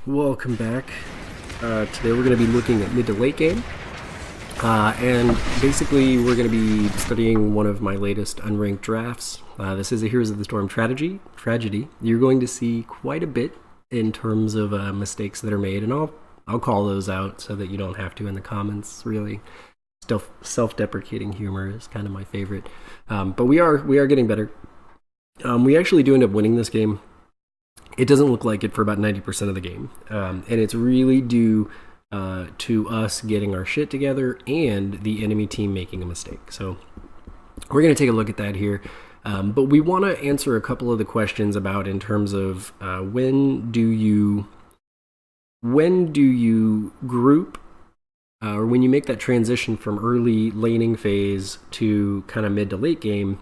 Welcome back. Today we're going to be looking at mid to late game. And basically we're going to be studying one of my latest unranked drafts. This is a Heroes of the Storm tragedy. You're going to see quite a bit in terms of mistakes that are made, and I'll call those out so that you don't have to in the comments, really. Still, self-deprecating humor is kind of my favorite. But we are getting better. We actually do end up winning this game. It doesn't look like it for about 90% of the game. And it's really due to us getting our shit together and the enemy team making a mistake. So we're going to take a look at that here. But we want to answer a couple of the questions about in terms of when do you group or when you make that transition from early laning phase to kind of mid to late game.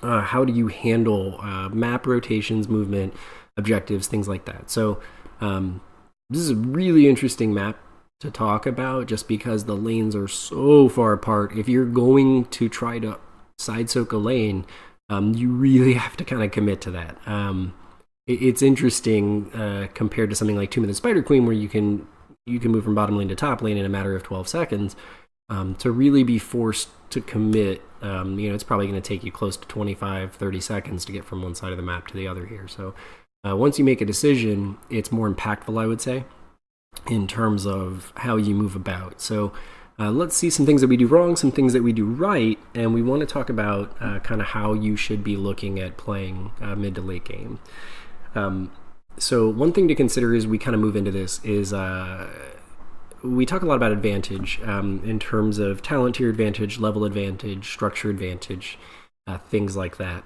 How do you handle map rotations, movement, objectives, things like that? So this is a really interesting map to talk about just because the lanes are so far apart. If you're going to try to side soak a lane, you really have to kind of commit to that. It's interesting compared to something like Tomb of the Spider Queen, where you can move from bottom lane to top lane in a matter of 12 seconds. To really be forced to commit, it's probably going to take you close to 25-30 seconds to get from one side of the map to the other here. So once you make a decision, it's more impactful, I would say, in terms of how you move about. So let's see some things that we do wrong, some things that we do right, and we want to talk about kind of how you should be looking at playing mid to late game. So one thing to consider as we kind of move into this is we talk a lot about advantage in terms of talent tier advantage, level advantage, structure advantage, things like that,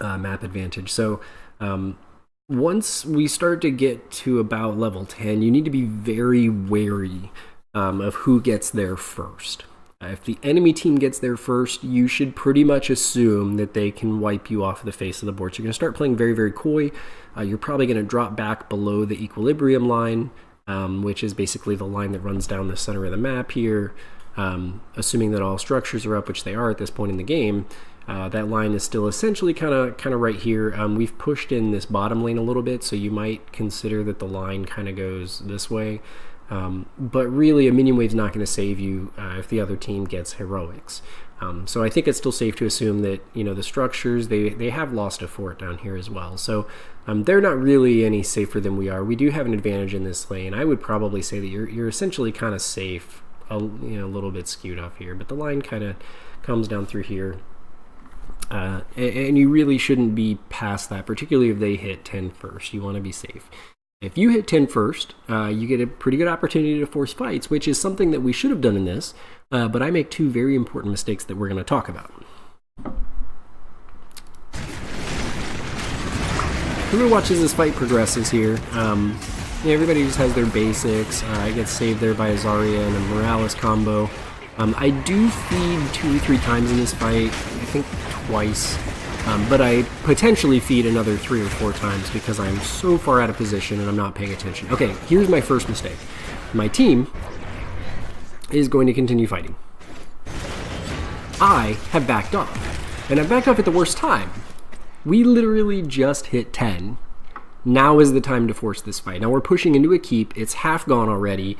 map advantage. So once we start to get to about level 10, you need to be very wary of who gets there first. If the enemy team gets there first, you should pretty much assume that they can wipe you off the face of the board. So you're going to start playing very, very coy. You're probably going to drop back below the equilibrium line, which is basically the line that runs down the center of the map here. Assuming that all structures are up, which they are at this point in the game, that line is still essentially kind of right here. We've pushed in this bottom lane a little bit, so you might consider that the line kind of goes this way. But really, a minion wave's not going to save you if the other team gets heroics. So I think it's still safe to assume that the structures they have lost a fort down here as well. So they're not really any safer than we are. We do have an advantage in this lane. I would probably say that you're essentially kind of safe, a little bit skewed off here, but the line kind of comes down through here. And you really shouldn't be past that, particularly if they hit 10 first. You want to be safe. If you hit 10 first, you get a pretty good opportunity to force fights, which is something that we should have done in this, but I make two very important mistakes that we're going to talk about. Whoever watches this fight progresses here. Everybody just has their basics. I get saved there by a Zarya and a Morales combo. I do feed 2 or 3 times in this fight, I think twice. But I potentially feed another 3 or 4 times because I'm so far out of position and I'm not paying attention. Okay, here's my first mistake. My team is going to continue fighting. I have backed off, and I've backed off at the worst time. We literally just hit 10. Now is the time to force this fight. Now we're pushing into a keep. It's half gone already.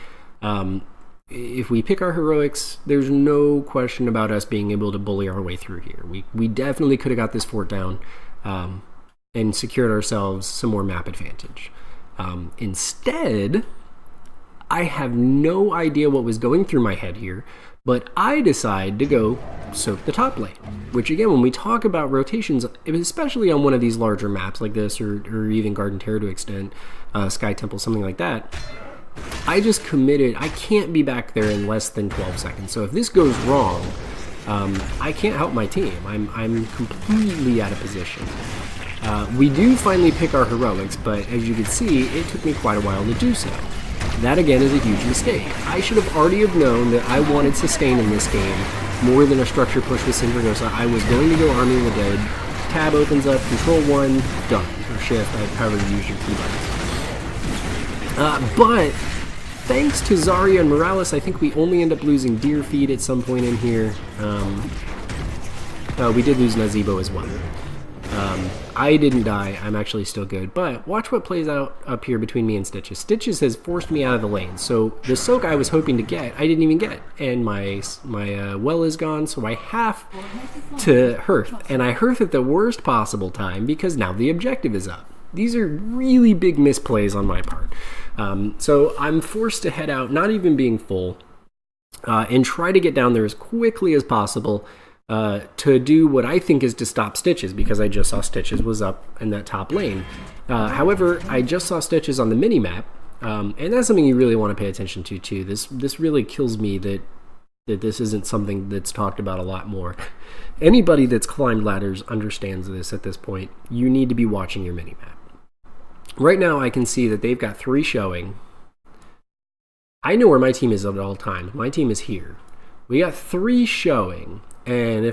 If we pick our heroics, there's no question about us being able to bully our way through here. We definitely could have got this fort down and secured ourselves some more map advantage. Instead, I have no idea what was going through my head here, but I decide to go soak the top lane, which again, when we talk about rotations, especially on one of these larger maps like this, or even Garden Terror to extent, Sky Temple, something like that, I just committed. I can't be back there in less than 12 seconds. So if this goes wrong, I can't help my team. I'm completely out of position. We do finally pick our heroics, but as you can see, it took me quite a while to do so. That again is a huge mistake. I should have already have known that I wanted sustain in this game more than a structure push with Syndragosa. I was going to go Army of the Dead. Tab opens up, Control 1, done. Or Shift, however you use your key buttons. But thanks to Zarya and Morales, I think we only end up losing Deer Feed at some point in here. We did lose Nazeebo as well. I didn't die. I'm actually still good. But watch what plays out up here between me and Stitches. Stitches has forced me out of the lane. So the soak I was hoping to get, I didn't even get. And my well is gone, so I have to hearth. And I hearth at the worst possible time because now the objective is up. These are really big misplays on my part. So I'm forced to head out, not even being full, and try to get down there as quickly as possible to do what I think is to stop Stitches, because I just saw Stitches was up in that top lane. However, I just saw Stitches on the mini-map, and that's something you really want to pay attention to too. This really kills me that this isn't something that's talked about a lot more. Anybody that's climbed ladders understands this at this point. You need to be watching your mini-map. Right now I can see that they've got 3 showing. I know where my team is at all times. My team is here. We got 3 showing. And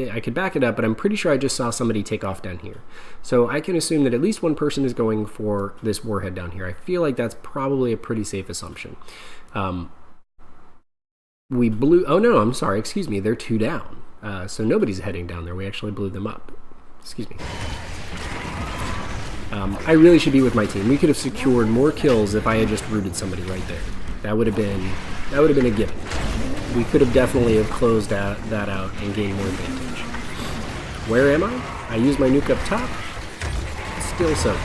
I could back it up, but I'm pretty sure I just saw somebody take off down here. So I can assume that at least one person is going for this warhead down here. I feel like that's probably a pretty safe assumption. We blew... Oh, no, I'm sorry. Excuse me. They're 2 down. So nobody's heading down there. We actually blew them up. Excuse me. I really should be with my team. We could have secured more kills if I had just rooted somebody right there. That would have been a given. We could have definitely have closed that out and gained more advantage. Where am I? I use my nuke up top. Still soaking.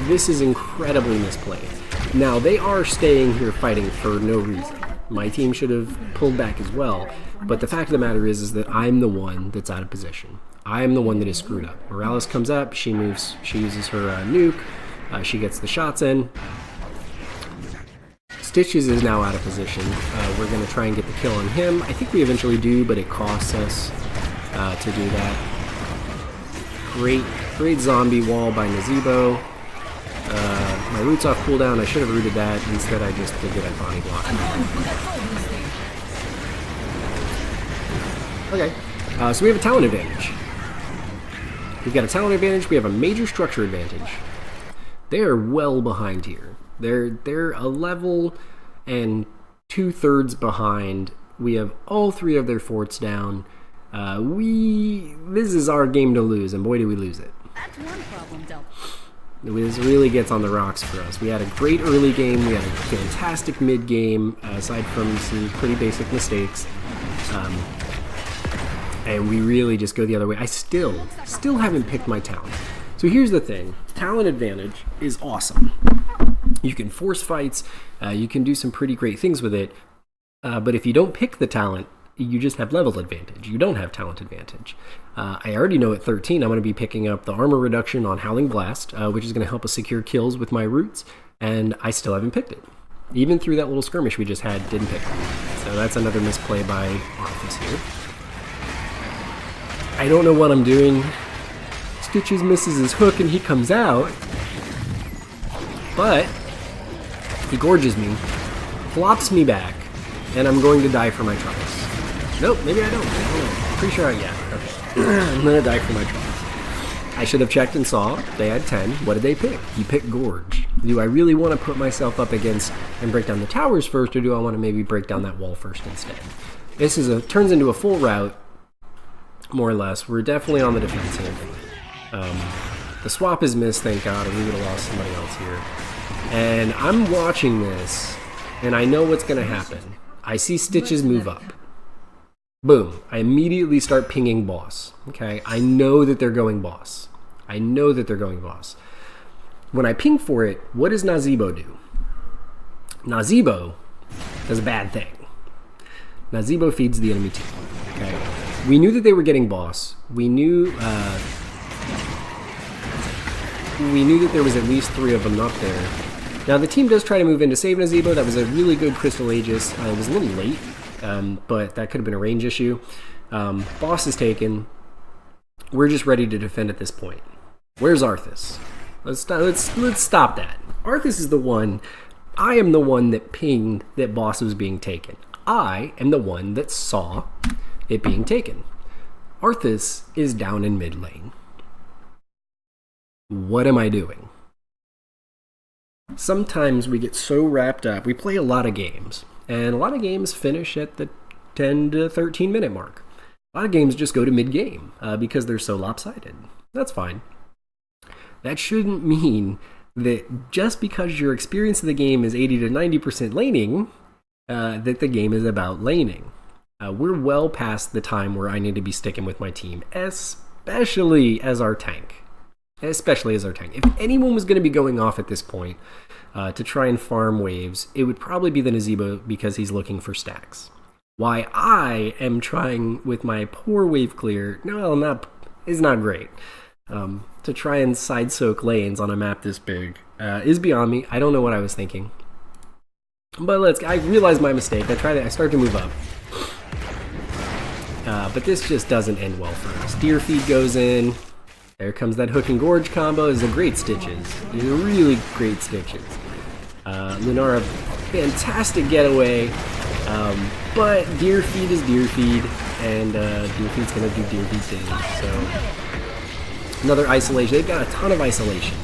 This is incredibly misplayed. Now, they are staying here fighting for no reason. My team should have pulled back as well, but the fact of the matter is that I'm the one that's out of position. I am the one that is screwed up. Morales comes up, she moves, she uses her nuke, she gets the shots in. Stitches is now out of position. We're going to try and get the kill on him. I think we eventually do, but it costs us to do that. Great zombie wall by Nazebo. My root's off cooldown. I should have rooted that. Instead, I just did a body block. Okay, so we have a talent advantage. We've got a talent advantage. We have a major structure advantage. They are well behind here. They're a level and 2/3 behind. We have all 3 of their forts down. This is our game to lose, and boy, do we lose it. That's one problem dealt. This really gets on the rocks for us. We had a great early game. We had a fantastic mid game, aside from some pretty basic mistakes. And we really just go the other way. I still haven't picked my talent. So here's the thing. Talent advantage is awesome. You can force fights. You can do some pretty great things with it. But if you don't pick the talent, you just have level advantage. You don't have talent advantage. I already know at 13 I'm going to be picking up the armor reduction on Howling Blast, which is going to help us secure kills with my roots, and I still haven't picked it. Even through that little skirmish we just had, didn't pick it. So that's another misplay by Arthas here. I don't know what I'm doing. Stitches misses his hook and he comes out, but he gorges me, flops me back, and I'm going to die for my troubles. Nope, maybe I don't. Pretty sure yeah. Okay. I'm gonna die for my troubles. I should have checked and saw they had 10. What did they pick? He picked Gorge. Do I really want to put myself up against and break down the towers first, or do I want to maybe break down that wall first instead? This turns into a full rout, more or less. We're definitely on the defensive. The swap is missed, thank God, or we would have lost somebody else here. And I'm watching this, and I know what's going to happen. I see Stitches move up. Boom. I immediately start pinging boss. Okay? I know that they're going boss. I know that they're going boss. When I ping for it, what does Nazebo do? Nazebo does a bad thing. Nazebo feeds the enemy team. Okay? We knew that they were getting boss. We knew that there was at least 3 of them up there. Now the team does try to move in to save Nazebo. That was a really good Crystal Aegis. It was a little late, but that could have been a range issue. Boss is taken. We're just ready to defend at this point. Where's Arthas? Let's stop that. Arthas is the one. I am the one that pinged that boss was being taken. I am the one that saw it being taken. Arthas is down in mid lane. What am I doing? Sometimes we get so wrapped up. We play a lot of games, and a lot of games finish at the 10 to 13 minute mark. A lot of games just go to mid game because they're so lopsided. That's fine. That shouldn't mean that just because your experience of the game is 80 to 90% laning, that the game is about laning. We're well past the time where I need to be sticking with my team, especially as our tank. If anyone was going to be going off at this point to try and farm waves, it would probably be the Nazeebo because he's looking for stacks. Why I am trying with my poor wave clear, is not great. To try and side soak lanes on a map this big is beyond me. I don't know what I was thinking. But I realized my mistake. I started to move up. But this just doesn't end well for us. Deer feed goes in. There comes that hook and gorge combo. It's a great stitches. It's a really great stitches. Lunara, fantastic getaway. But deer feed is deer feed. And deer feed's going to do deer feed things. So another isolation. They've got a ton of isolation.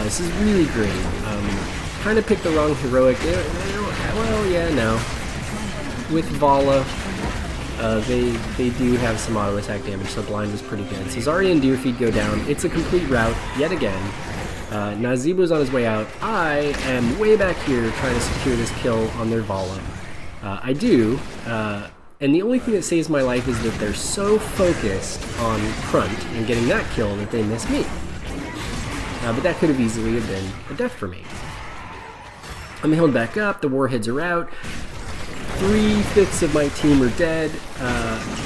This is really great. Kind of picked the wrong heroic. With Vala, they do have some auto attack damage, so blind was pretty good. So Zarya and Deerfeed go down. It's a complete rout yet again. Nazeebo's on his way out. I am way back here trying to secure this kill on their Vala. I do, and the only thing that saves my life is that they're so focused on Crunt and getting that kill that they miss me. But that could have easily have been a death for me. I'm healed back up, the warheads are out. 3/5 of my team are dead.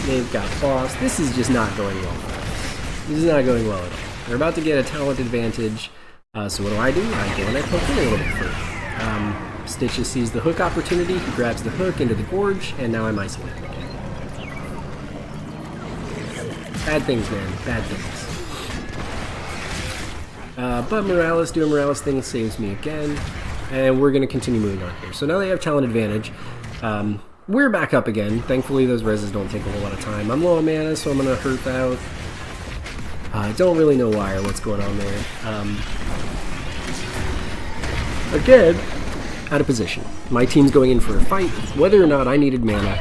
They've got boss. This is just not going well for us. This is not going well at all. They're about to get a talent advantage. So what do? I go and I poke in a little bit further. Stitches sees the hook opportunity. He grabs the hook into the gorge, and now I'm isolated again. Bad things, man. Bad things. But Morales doing Morales things saves me again. And we're going to continue moving on here. So now they have talent advantage. We're back up again. Thankfully, those reses don't take a whole lot of time. I'm low on mana, so I'm going to hurt out. I don't really know why or what's going on there. Again, out of position. My team's going in for a fight. Whether or not I needed mana,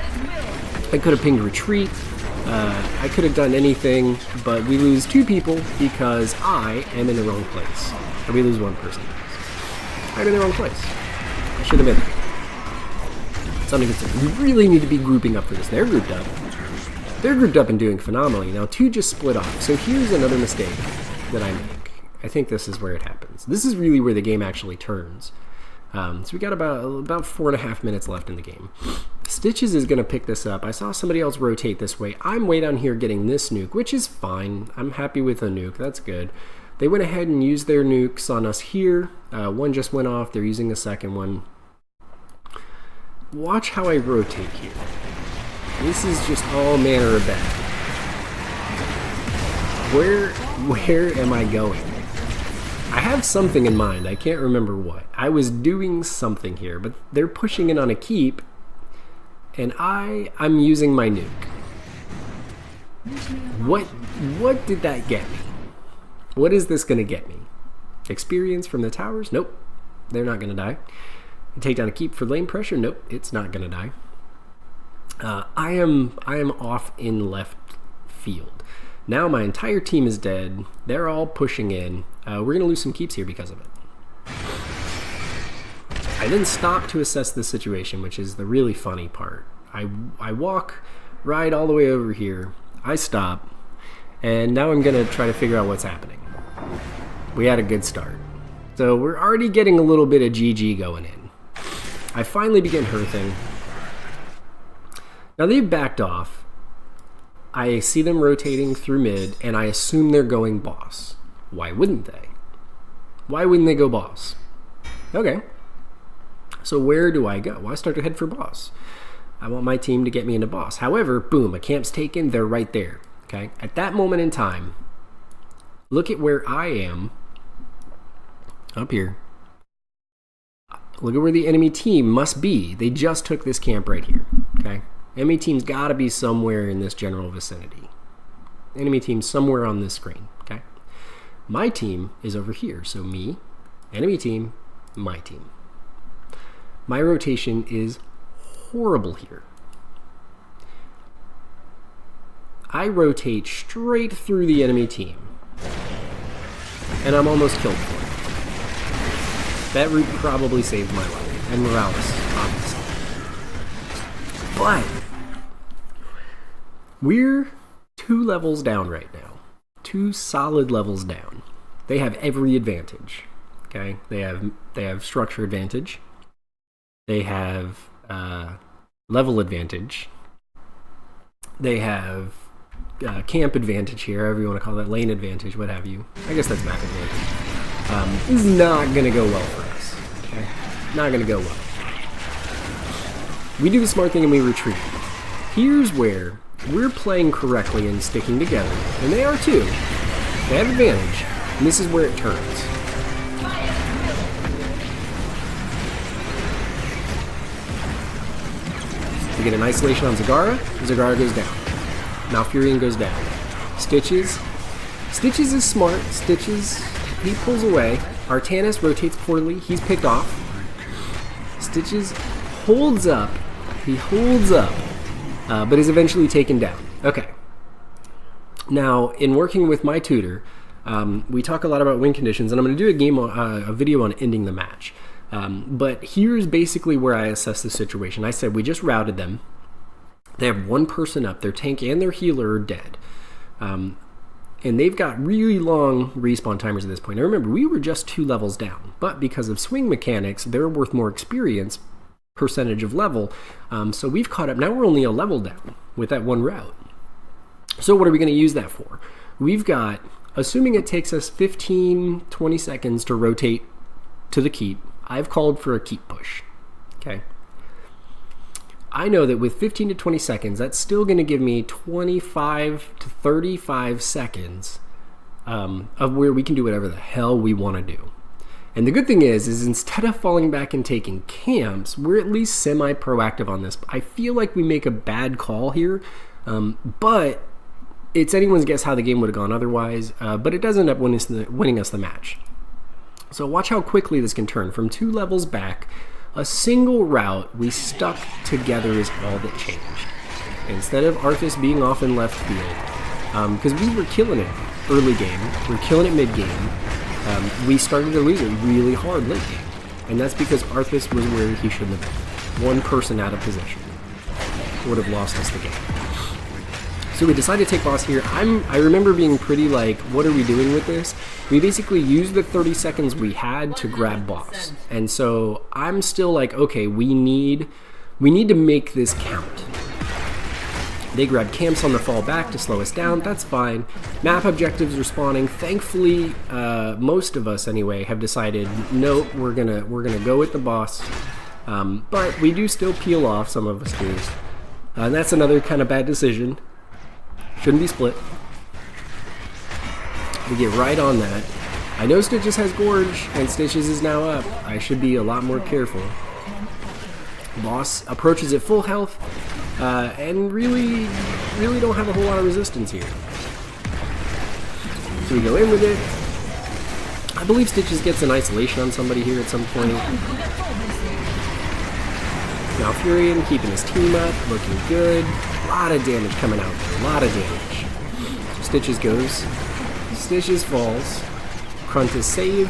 I could have pinged retreat. I could have done anything, but we lose 2 people because I am in the wrong place. Or we lose 1 person. I'm in the wrong place. I should have been there. Something we really need to be grouping up for this. They're grouped up. They're grouped up and doing phenomenally. Now 2 just split off. So here's another mistake that I make. I think this is where it happens. This is really where the game actually turns. So we got about 4.5 minutes left in the game. Stitches is going to pick this up. I saw somebody else rotate this way. I'm way down here getting this nuke, which is fine. I'm happy with a nuke. That's good. They went ahead and used their nukes on us here. One just went off. They're using a second one. Watch how I rotate here. This is just all manner of bad. Where am I going? I have something in mind. I can't remember what. I was doing something here, but they're pushing in on a keep, and I'm using my nuke. What did that get me? What is this going to get me? Experience from the towers? Nope. They're not going to die. Take down a keep for lane pressure? Nope. It's not going to die. I am off in left field. Now my entire team is dead. They're all pushing in. We're going to lose some keeps here because of it. I then stop to assess the situation, which is the really funny part. I walk, ride all the way over here. I stop. And now I'm going to try to figure out what's happening. We had a good start. So we're already getting a little bit of GG going in. I finally begin hearthing. Now they've backed off. I see them rotating through mid, and I assume they're going boss. Why wouldn't they? Why wouldn't they go boss? Okay. So where do I go? Well, I start to head for boss. I want my team to get me into boss. However, boom, a camp's taken. They're right there. Okay. At that moment in time, look at where I am. Up here. Look at where the enemy team must be. They just took this camp right here. Okay. Enemy team's got to be somewhere in this general vicinity. Enemy team somewhere on this screen. Okay. My team is over here. So me, enemy team, my team. My rotation is horrible here. I rotate straight through the enemy team. and I'm almost killed for it. That route probably saved my life, and Morales, obviously. But we're 2 levels down right now. 2 solid levels down. They have every advantage. Okay, they have structure advantage. They have level advantage. They have camp advantage here, however you want to call that, lane advantage, what have you. I guess that's map advantage. This is not going to go well for us. Okay? Not going to go well. We do the smart thing and we retreat. Here's where we're playing correctly and sticking together, and they are too. They have advantage, and this is where it turns. We get an isolation on Zagara. Zagara goes down. Malfurion goes down. Stitches is smart. Stitches, he pulls away. Artanis rotates poorly. He's picked off. Stitches holds up. He holds up, but is eventually taken down. Okay. Now, in working with my tutor, we talk a lot about win conditions, and I'm going to do a video on ending the match. But here's basically where I assess the situation. I said we just routed them. They have 1 person up. Their tank and their healer are dead. And they've got really long respawn timers at this point. Now remember, we were just 2 levels down. But because of swing mechanics, they're worth more experience, percentage of level. So we've caught up. Now we're only a level down with that 1 route. So what are we going to use that for? We've got, assuming it takes us 15-20 seconds to rotate to the keep, I've called for a keep push. Okay. I know that with 15 to 20 seconds, that's still going to give me 25 to 35 seconds of where we can do whatever the hell we want to do. And the good thing is instead of falling back and taking camps, we're at least semi-proactive on this. I feel like we make a bad call here, but it's anyone's guess how the game would have gone otherwise, but it does end up winning us the match. So watch how quickly this can turn. From 2 levels back, a single route we stuck together is all that changed. Instead of Arthas being off in left field, because we were killing it early game, we were killing it mid game, we started to lose it really hard late game. And that's because Arthas was where he shouldn't have been. 1 person out of position would have lost us the game. So we decided to take boss here. I remember being pretty like, what are we doing with this? We basically used the 30 seconds we had to grab boss. And so I'm still like, okay, we need to make this count. They grab camps on the fall back to slow us down. That's fine. Map objectives are spawning. Thankfully, most of us anyway have decided, no, we're gonna go with the boss. But we do still peel off. Some of us do, and that's another kind of bad decision. Shouldn't be split. We get right on that. I know Stitches has Gorge, and Stitches is now up. I should be a lot more careful. Boss approaches at full health, and really don't have a whole lot of resistance here. So we go in with it. I believe Stitches gets an isolation on somebody here at some point. Malfurion keeping his team up, looking good. A lot of damage coming out there, a lot of damage. Stitches goes. Stitches falls. Crunt is saved.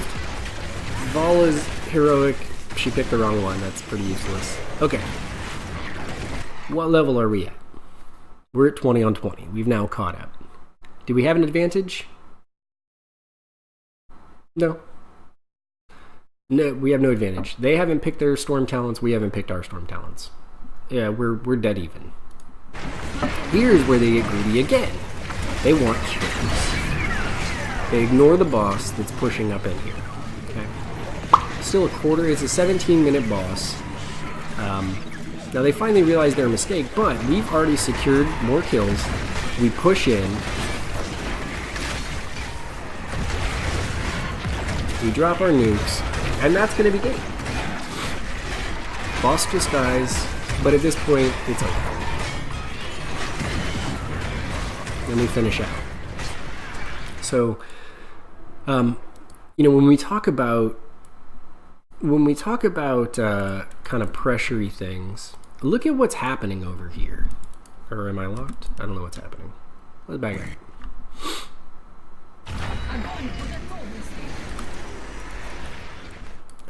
Vol is heroic. She picked the wrong one, that's pretty useless. Okay. What level are we at? We're at 20 on 20. We've now caught up. Do we have an advantage? No. No, we have no advantage. They haven't picked their storm talents, we haven't picked our storm talents. Yeah, we're dead even. Here's where they get greedy again. They want kills. They ignore the boss that's pushing up in here. Okay. Still a quarter. It's a 17-minute boss. Now they finally realize their mistake, but we've already secured more kills. We push in. We drop our nukes, and that's going to be game. Boss just dies, but at this point, it's over. Then we finish out. So, you know, when we talk about kind of pressury things, look at what's happening over here. Or am I locked? I don't know what's happening. Let's back up.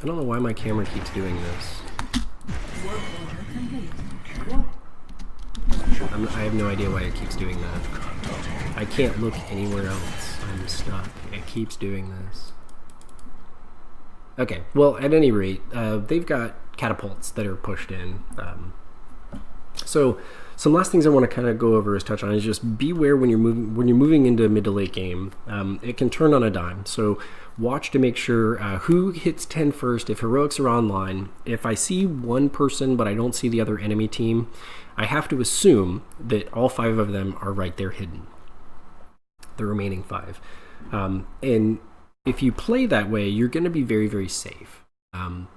I don't know why my camera keeps doing this. I have no idea why it keeps doing that. I can't look anywhere else. I'm stuck. It keeps doing this. Okay, well, at any rate, they've got catapults that are pushed in. So some last things I want to kind of go over is touch on is just beware when you're moving into mid to late game. It can turn on a dime. So watch to make sure who hits 10 first. If heroics are online, if I see one person but I don't see the other enemy team, I have to assume that all 5 of them are right there hidden. The remaining 5. And if you play that way, you're going to be very, very safe.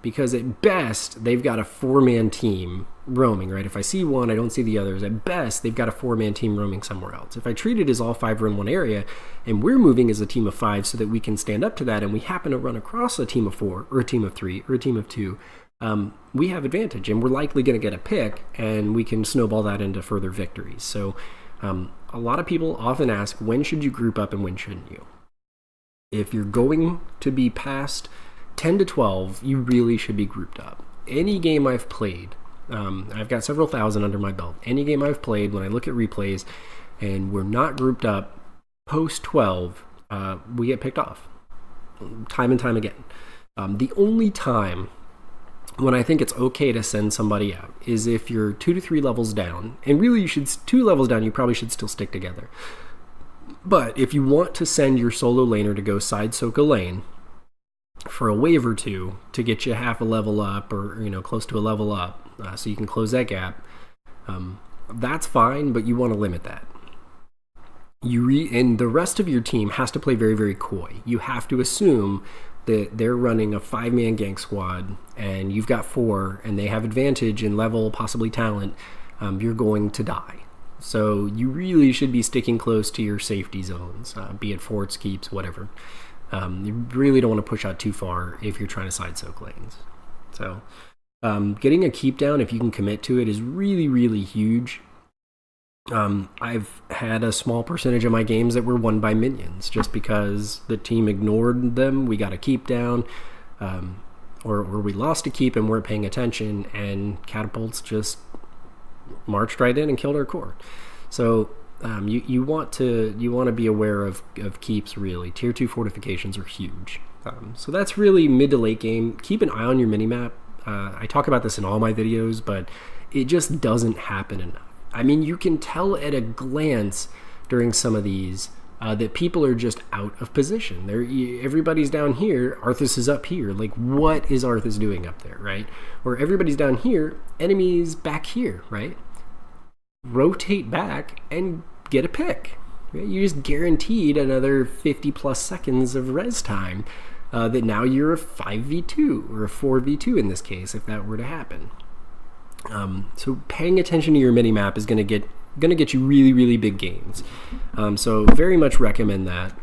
Because at best, they've got a 4-man team roaming, right? If I see one, I don't see the others. At best, they've got a 4-man team roaming somewhere else. If I treat it as all 5 are in one area, and we're moving as a team of 5 so that we can stand up to that, and we happen to run across a team of 4, or a team of 3, or a team of 2, we have advantage, and we're likely going to get a pick, and we can snowball that into further victories. So a lot of people often ask, when should you group up and when shouldn't you? If you're going to be past 10 to 12, you really should be grouped up. Any game I've played, I've got several thousand under my belt. Any game I've played, when I look at replays and we're not grouped up post 12, we get picked off time and time again. The only time when I think it's okay to send somebody out is if you're 2 to 3 levels down, and really you should 2 levels down, you probably should still stick together. But if you want to send your solo laner to go side soak a lane for a wave or two to get you half a level up, or close to a level up, so you can close that gap, that's fine, but you want to limit that. And the rest of your team has to play very, very coy. You have to assume that they're running a 5-man gank squad and you've got 4 and they have advantage in level, possibly talent. You're going to die. So you really should be sticking close to your safety zones, be it forts, keeps, whatever. You really don't want to push out too far if you're trying to side soak lanes. So getting a keep down, if you can commit to it, is really, really huge. I've had a small percentage of my games that were won by minions just because the team ignored them. We got a keep down, or we lost a keep and weren't paying attention, and catapults just marched right in and killed our core. So you want to be aware of keeps. Really, tier 2 fortifications are huge. So that's really mid to late game. Keep an eye on your minimap. I talk about this in all my videos, but it just doesn't happen enough. I mean, you can tell at a glance during some of these that people are just out of position. Everybody's down here, Arthas is up here. Like, what is Arthas doing up there, right? Or everybody's down here, enemies back here, right? Rotate back and get a pick. Right? You just guaranteed another 50 plus seconds of res time that now you're a 5v2 or a 4v2 in this case, if that were to happen. So paying attention to your minimap is going to get you really, really big gains. So very much recommend that.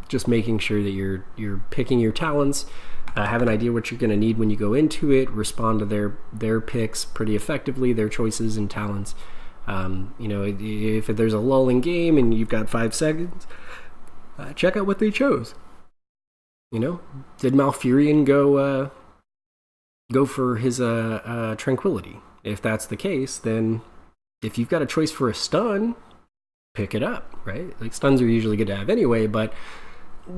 Just making sure that you're picking your talents, have an idea what you're going to need when you go into it, respond to their picks pretty effectively, their choices and talents. If there's a lull in game and you've got 5 seconds, check out what they chose. Did Malfurion go for his tranquility? If that's the case, then if you've got a choice for a stun, pick it up, right? Like, stuns are usually good to have anyway, but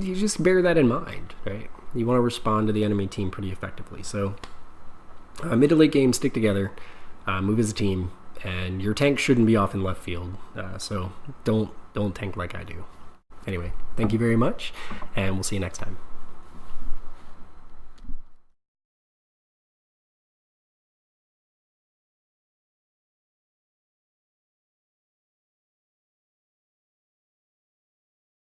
you just bear that in mind, right? You want to respond to the enemy team pretty effectively. So mid to late game, stick together, move as a team, and your tank shouldn't be off in left field. So don't tank like I do. Anyway, thank you very much, and we'll see you next time.